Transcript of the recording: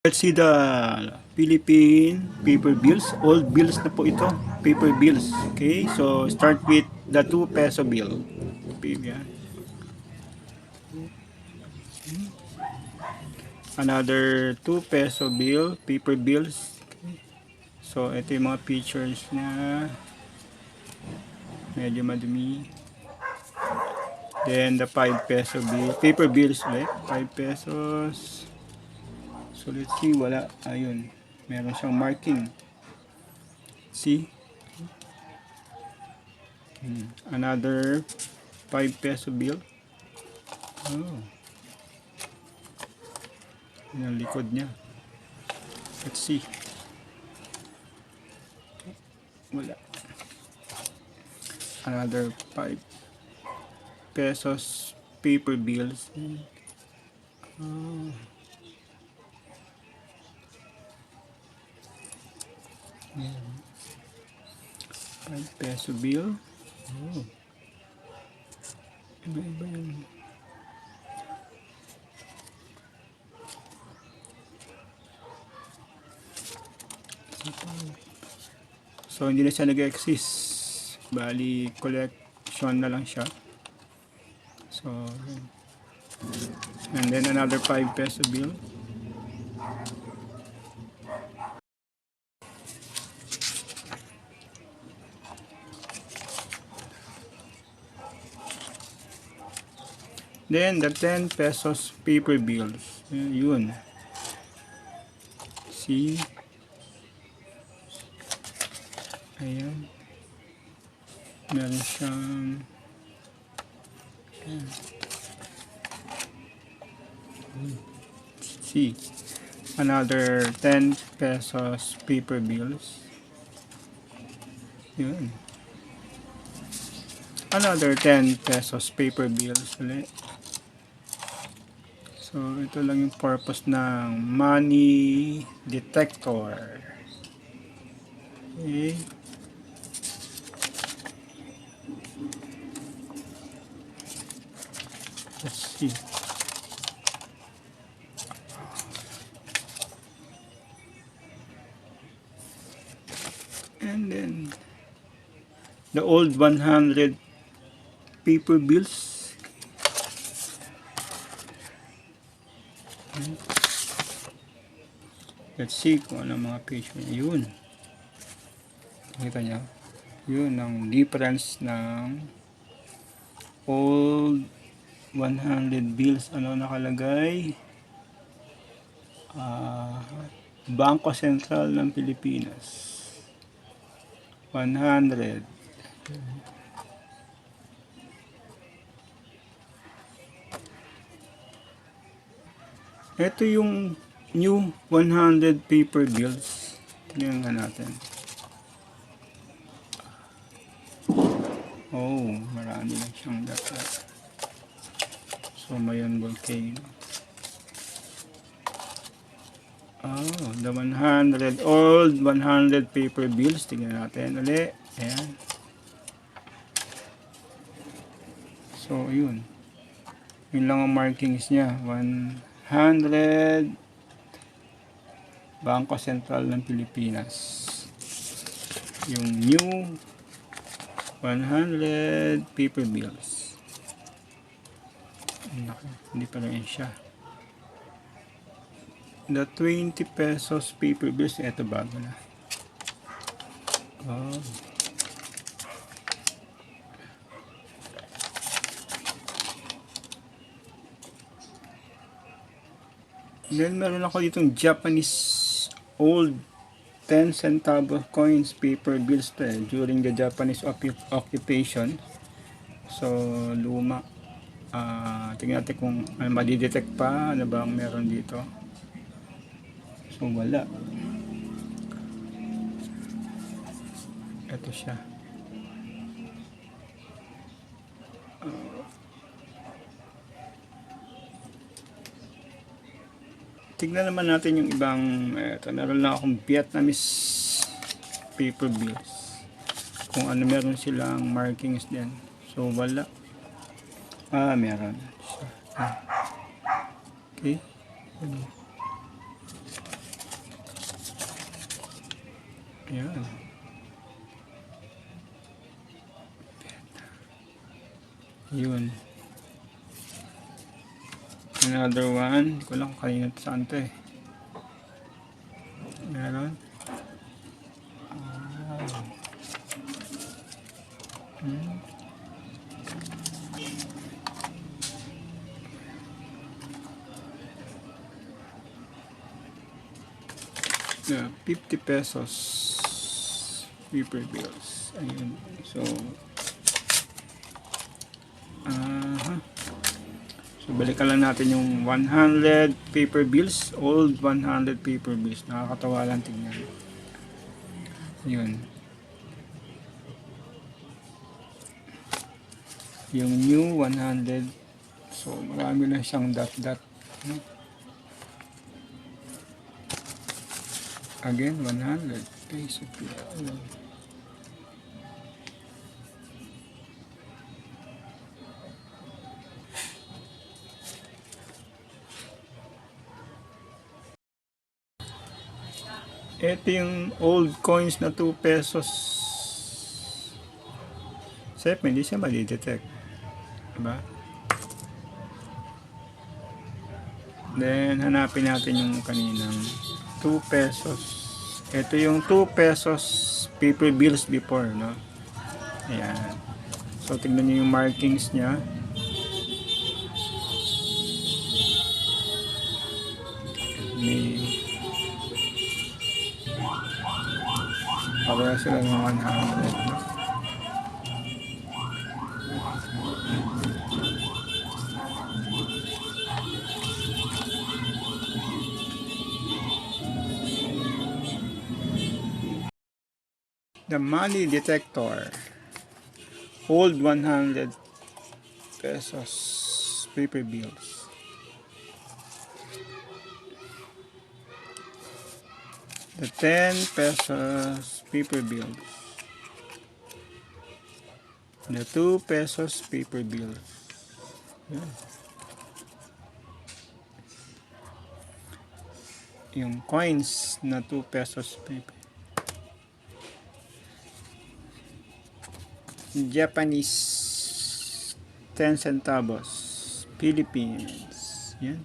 Let's see the Philippine paper bills. Old bills na po ito. Paper bills. Okay, so start with the 2 peso bill. Yan. Another 2 peso bill, paper bills. So ito yung mga pictures na medyo madumi. Then the 5 peso bill, paper bills ulit, 5 pesos. So let's see, wala. Ayun, meron siyang marking. See? Another 5 peso bill. Oh, yun ang likod niya. Let's see. Wala. Another 5 pesos paper bills. Oh. Yan. 5 peso bill. Oh. Iba-iba yun. So hindi na siya nag-exist. Bali collection na lang siya. So and then another 5 peso bill. Then the 10 pesos paper bills. Yun. See? Ayan. Meron siyang see. Another 10 pesos paper bills. Yun. Another 10 pesos paper bills ulit. So ito lang yung purpose ng money detector. Okay. Let's see. And then the old 100 paper bills. Let's see kung ano mga page niya. Yun. Nakita niya. Yun ang difference ng old 100 bills. Ano nakalagay? Bangko Sentral ng Pilipinas. 100. Ito yung new 100 paper bills. Tingnan nga natin. Oh, marami lang siyang data. So, mayon volcano. Oh, the 100 old 100 paper bills. Tingnan natin ulit. Ayan. So, yun. Yun lang ang markings niya. 100 Bangko Sentral ng Pilipinas. Yung new 100 paper bills. Hindi pa rin siya. The 20 pesos paper bills. Ito bago na. Oh. Then meron ako ditong Japanese old 10 centavo coins paper bills to during the Japanese occupation. So luma. Tingnan natin kung madidetect pa ano bang meron dito. So wala. Ito siya. Tignan naman natin yung ibang ito, meron lang akong Vietnamese paper bills. Kung ano meron silang markings din. So wala. Meron. Okay. Ayan. Yun. Another one. Hindi ko lang kanina saan to eh. Meron. Yeah, 50 pesos paper bills. Ayun. So, so balikan lang natin yung 100 paper bills, old 100 paper bills. Nakakatawa lang tingnan. Yun. Yung new 100. So, marami na siyang dot-dot. No? Again, 100 peso bill. Ito yung old coins na 2 pesos. Siyempre, hindi siya madidetect. Diba? Then, hanapin natin yung kaninang 2 pesos. Ito yung 2 pesos paper bills before, no? Ayan. So, tignan nyo yung markings niya. May para sila ng 100, no? The money detector. Old 100 pesos paper bills. The 10 pesos paper bills. The 2 pesos paper bills. Yan. Yung coins na 2 pesos paper. Japanese 10 centavos. Philippines. Yan.